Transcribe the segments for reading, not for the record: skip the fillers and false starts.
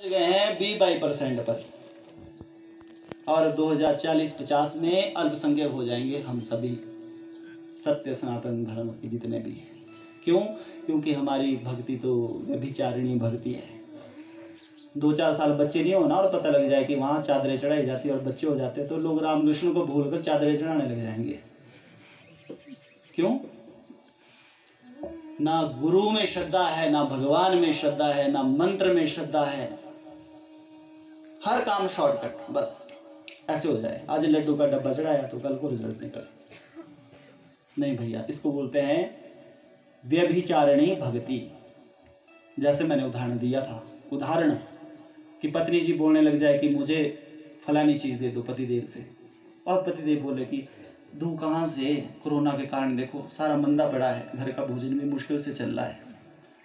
गए हैं 20% पर, और 2040-50 में अल्पसंख्यक हो जाएंगे हम सभी सत्य सनातन धर्म के जितने भी हैं। क्यों? क्योंकि हमारी भक्ति तो व्यभिचारिणी भक्ति है। 2-4 साल बच्चे नहीं होना और पता लग जाए कि वहाँ चादरें चढ़ाई जाती और बच्चे हो जाते तो लोग रामकृष्ण को भूलकर चादरें चढ़ाने लग जाएंगे। क्यों? ना गुरु में श्रद्धा है, ना भगवान में श्रद्धा है, ना मंत्र में श्रद्धा है। हर काम शॉर्टकट, बस ऐसे हो जाए। आज लड्डू का डब्बा चढ़ाया तो कल को रिजल्ट निकल। नहीं भैया, इसको बोलते हैं व्यभिचारिणी भक्ति। जैसे मैंने उदाहरण दिया था, उदाहरण कि पत्नी जी बोलने लग जाए कि मुझे फलानी चीज़ दे दो पतिदेव से, और पतिदेव बोले कि दूँ कहाँ से, कोरोना के कारण देखो सारा मंदा पड़ा है, घर का भोजन भी मुश्किल से चल रहा है।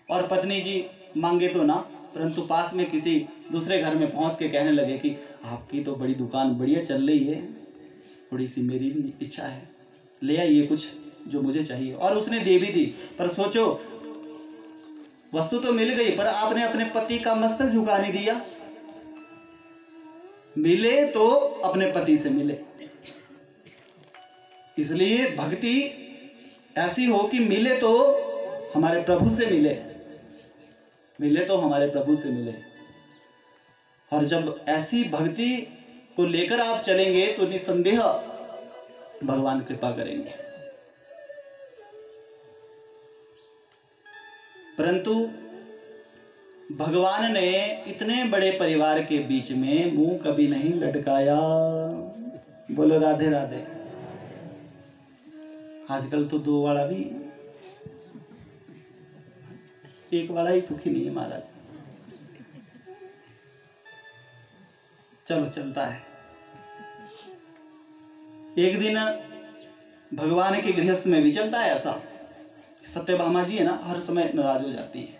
और पत्नी जी मांगे तो ना, परंतु पास में किसी दूसरे घर में पहुंच के कहने लगे कि आपकी तो बड़ी दुकान बढ़िया चल रही है, थोड़ी सी मेरी भी इच्छा है, ले आइए कुछ जो मुझे चाहिए। और उसने दे भी दी। पर सोचो, वस्तु तो मिल गई, पर आपने अपने पति का मस्तक झुका नहीं दिया। मिले तो अपने पति से मिले। इसलिए भक्ति ऐसी हो कि मिले तो हमारे प्रभु से मिले, मिले तो हमारे प्रभु से मिले। और जब ऐसी भक्ति को लेकर आप चलेंगे तो निसंदेह भगवान कृपा करेंगे। परंतु भगवान ने इतने बड़े परिवार के बीच में मुंह कभी नहीं लटकाया। बोलो राधे राधे। आजकल तो 2 वाला भी, 1 वाला ही सुखी नहीं है महाराज। चलो चलता है। एक दिन भगवान के गृहस्थ में भी चलता है ऐसा। सत्यभामा जी है ना, हर समय नाराज हो जाती है।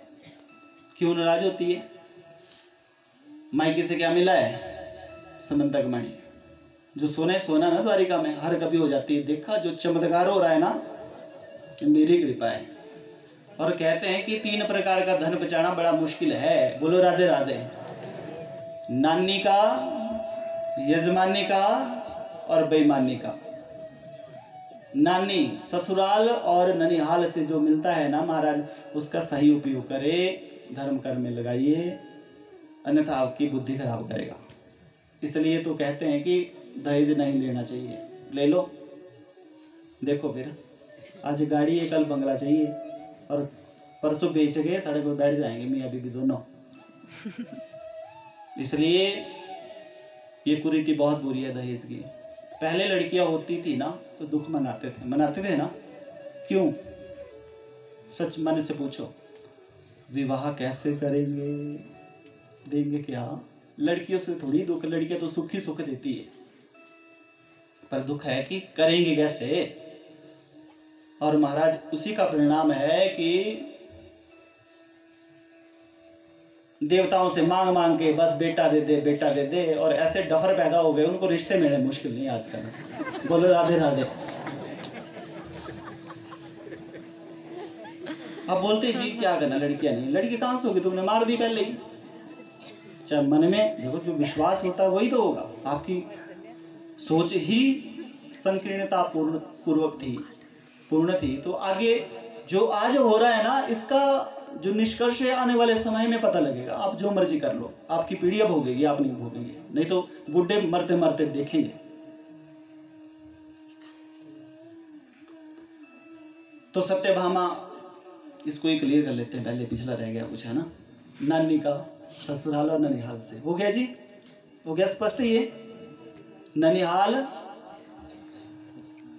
क्यों नाराज होती है? मायके से क्या मिला है? समंतक मणि। जो सोना सोना ना द्वारिका में, हर कभी हो जाती है। देखा जो चमत्कार हो रहा है ना, मेरी कृपा है। और कहते हैं कि 3 प्रकार का धन बचाना बड़ा मुश्किल है। बोलो राधे राधे। नानी का, यजमानी का और बेईमानी का। नानी ससुराल और ननिहाल से जो मिलता है ना महाराज, उसका सही उपयोग करे, धर्म कर्म में लगाइए, अन्यथा आपकी बुद्धि खराब करेगा। इसलिए तो कहते हैं कि दहेज नहीं लेना चाहिए। ले लो, देखो फिर आज गाड़ी है, कल बंगला चाहिए, और परसों बेच के सड़क पर बैठ जाएंगे मियाँ बीवी दोनों। इसलिए ये कुरीति बहुत बुरी है दहेज की। पहले लड़कियां होती थी ना तो दुख मनाते थे ना। क्यों? सच मन से पूछो, विवाह कैसे करेंगे, देंगे क्या? लड़कियों से थोड़ी दुख, लड़कियां तो सुख ही सुख देती है, पर दुख है कि करेंगे कैसे। और महाराज उसी का परिणाम है कि देवताओं से मांग मांग के बस बेटा दे दे, बेटा दे दे, और ऐसे डफर पैदा हो गए, उनको रिश्ते मिलने मुश्किल नहीं आजकल। बोलो राधे राधे। अब बोलते जी क्या करना, लड़कियां नहीं, लड़की कहां से होगी, तुमने मार दी पहले ही। चाहे मन में देखो, जो विश्वास होता है वही तो होगा। आपकी सोच ही संकीर्णता पूर्ण थी, तो आगे जो आज हो रहा है ना, इसका जो निष्कर्ष है आने वाले समय में पता लगेगा। आप जो मर्जी कर लो, आपकी पीढ़ी अब भोगेगी, आप नहीं भोगेंगे, नहीं तो बुढ़े मरते मरते देखेंगे। तो सत्यभामा, इसको ही क्लियर कर लेते हैं, पहले पिछला रह गया कुछ है ना। नानी का, ससुराल और ननिहाल से हो गया जी, हो गया स्पष्ट। ये ननिहाल,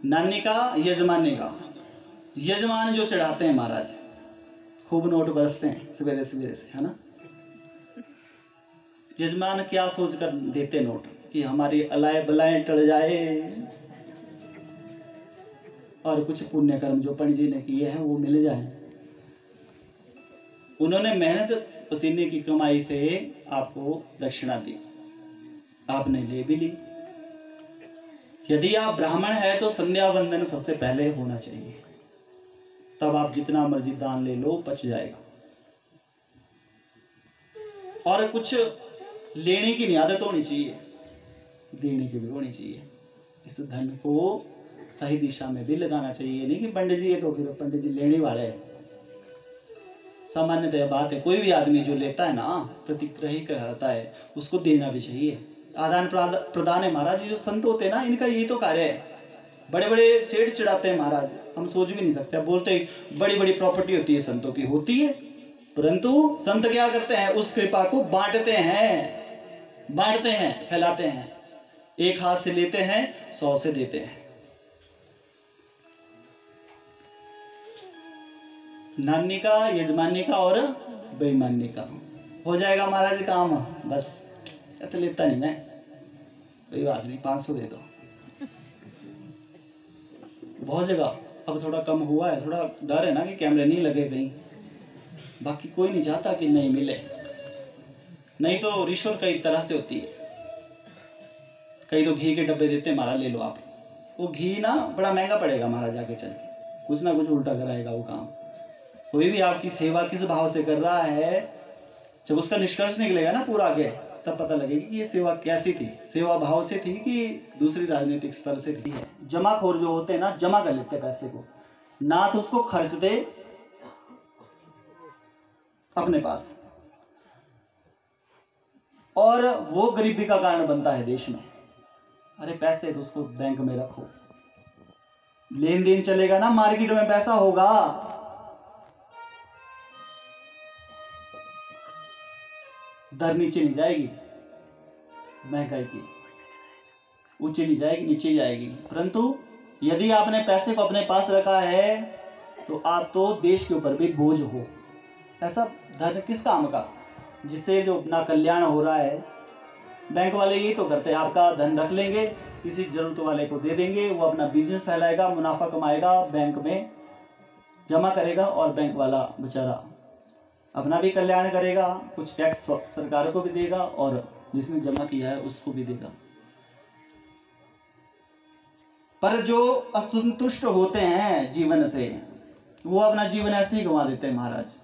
नानी का, यजमानी का। यजमान जो चढ़ाते हैं महाराज, खूब नोट बरसते हैं सवेरे सवेरे से, है ना। यजमान क्या सोच कर देते नोट कि हमारी अलाय बलाएं टल जाए और कुछ पुण्य कर्म जो पंडित जी ने किए हैं वो मिल जाए। उन्होंने मेहनत पसीने की कमाई से आपको दक्षिणा दी, आपने ले भी ली। यदि आप ब्राह्मण है तो संध्या वंदन सबसे पहले होना चाहिए, तब आप जितना मर्जी दान ले लो, पच जाएगा। और कुछ लेने की नहीं आदत होनी चाहिए, देने की भी होनी चाहिए। इस धन को सही दिशा में भी लगाना चाहिए। नहीं कि पंडित जी, ये तो फिर पंडित जी लेने वाले हैं। सामान्यतः बात है, कोई भी आदमी जो लेता है ना, प्रतिग्रही कराता है, उसको देना भी चाहिए। आदान प्रदान है महाराज। जो संत होते हैं ना, इनका यही तो कार्य है। बड़े बड़े सेठ चढ़ाते हैं महाराज, हम सोच भी नहीं सकते। बोलते ही बड़ी बड़ी प्रॉपर्टी होती है, संतों की होती है, परंतु संत क्या करते हैं, उस कृपा को बांटते हैं, फैलाते हैं। एक हाथ से लेते हैं, 100 से देते हैं। नानी का, यजमानी का और बेईमानी का हो जाएगा महाराज काम। बस ऐसे लेता नहीं मैं, कोई बात नहीं, 500 दे दो। बहुत जगह अब थोड़ा कम हुआ है, थोड़ा डर है ना कि कैमरे नहीं लगे कहीं। बाकी कोई नहीं चाहता कि नहीं मिले, नहीं तो रिश्वत कई तरह से होती है। कई तो घी के डब्बे देते हैं, महाराज ले लो आप। वो घी ना बड़ा महंगा पड़ेगा महाराज, आगे चल के कुछ ना कुछ उल्टा कराएगा वो काम। कोई भी आपकी सेवा किस भाव से कर रहा है, जब उसका निष्कर्ष निकलेगा ना पूरा आगे, तब पता लगेगी कि ये सेवा कैसी थी, सेवा भाव से थी कि दूसरी राजनीतिक स्तर से थी। जमाखोर जो होते हैं ना, जमा कर लेते हैं पैसे को, ना तो उसको खर्च दे अपने पास, और वो गरीबी का कारण बनता है देश में। अरे पैसे तो उसको बैंक में रखो, लेन देन चलेगा ना, मार्केट में पैसा होगा। दर नीचे नहीं जाएगी, महंगाई की ऊंची नहीं जाएगी, नीचे जाएगी। परंतु यदि आपने पैसे को अपने पास रखा है तो आप तो देश के ऊपर भी बोझ हो। ऐसा धन किस काम का, जिससे जो अपना कल्याण हो रहा है। बैंक वाले यही तो करते हैं, आपका धन रख लेंगे, किसी जरूरत वाले को दे देंगे, वो अपना बिजनेस फैलाएगा, मुनाफा कमाएगा, बैंक में जमा करेगा, और बैंक वाला बेचारा अपना भी कल्याण करेगा, कुछ टैक्स सरकार को भी देगा और जिसने जमा किया है उसको भी देगा। पर जो असंतुष्ट होते हैं जीवन से, वो अपना जीवन ऐसे ही गंवा देते हैं महाराज।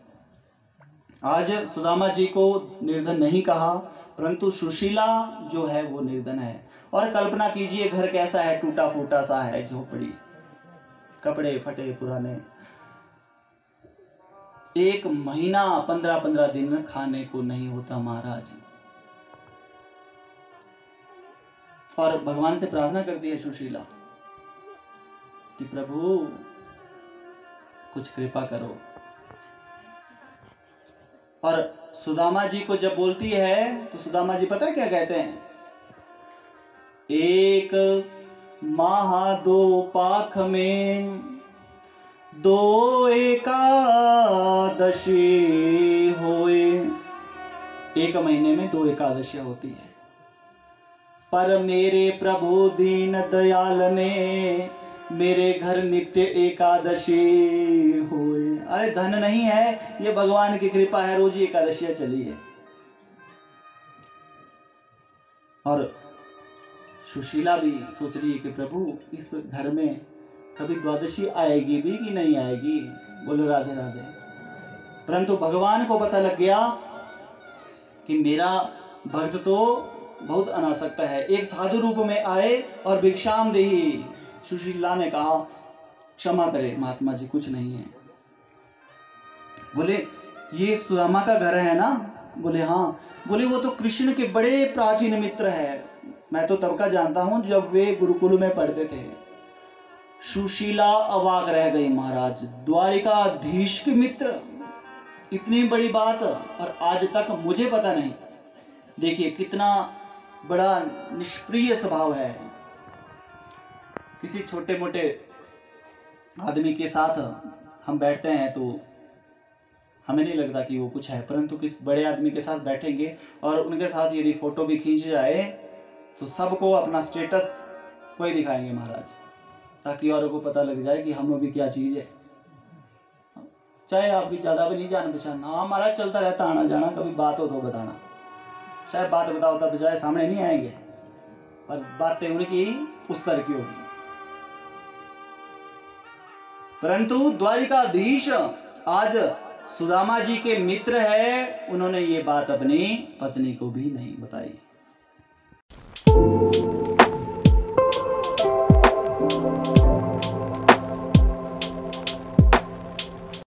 आज सुदामा जी को निर्धन नहीं कहा, परंतु सुशीला जो है वो निर्धन है। और कल्पना कीजिए, घर कैसा है, टूटा फूटा सा है, झोपड़ी, कपड़े फटे पुराने, 1 महीना 15-15 दिन खाने को नहीं होता महाराज। और भगवान से प्रार्थना करती है सुशीला कि प्रभु कुछ कृपा करो। और सुदामा जी को जब बोलती है तो सुदामा जी पता है क्या कहते हैं, 1 माह 2 पाख में 2 एकादशी होए। 1 महीने में 2 एकादशियां होती है। पर मेरे प्रभु दीन दयाल ने मेरे घर नित्य एकादशी होए। अरे धन नहीं है, ये भगवान की कृपा है, रोज ही एकादशियां चली है। और सुशीला भी सोच रही है कि प्रभु इस घर में कभी द्वादशी आएगी भी कि नहीं आएगी। बोलो राधे राधे। परंतु भगवान को पता लग गया कि मेरा भक्त तो बहुत अनासक्त है। एक साधु रूप में आए और भिक्षाम देही। सुशीला ने कहा क्षमा करे महात्मा जी, कुछ नहीं है। बोले ये सुदामा का घर है ना? बोले हाँ। बोले वो तो कृष्ण के बड़े प्राचीन मित्र है, मैं तो तब का जानता हूं जब वे गुरुकुल में पढ़ते थे। सुशीला अवाक रह गई महाराज, द्वारिकाधीश के मित्र, इतनी बड़ी बात और आज तक मुझे पता नहीं। देखिए कितना बड़ा निष्प्रिय स्वभाव है। किसी छोटे मोटे आदमी के साथ हम बैठते हैं तो हमें नहीं लगता कि वो कुछ है, परंतु किस बड़े आदमी के साथ बैठेंगे और उनके साथ यदि फोटो भी खींच जाए तो सबको अपना स्टेटस कोई दिखाएंगे महाराज, ताकि औरों को पता लग जाए कि हम भी क्या चीज़ है। चाहे आपकी ज़्यादा भी नहीं जान पहचान, हाँ महाराज चलता रहता आना जाना, कभी बात हो तो बताना। चाहे बात बताओ तब बजाय सामने नहीं आएंगे, पर बातें उनकी उस तरह की होगी। परंतु द्वारिकाधीश आज सुदामा जी के मित्र है, उन्होंने ये बात अपनी पत्नी को भी नहीं बताई।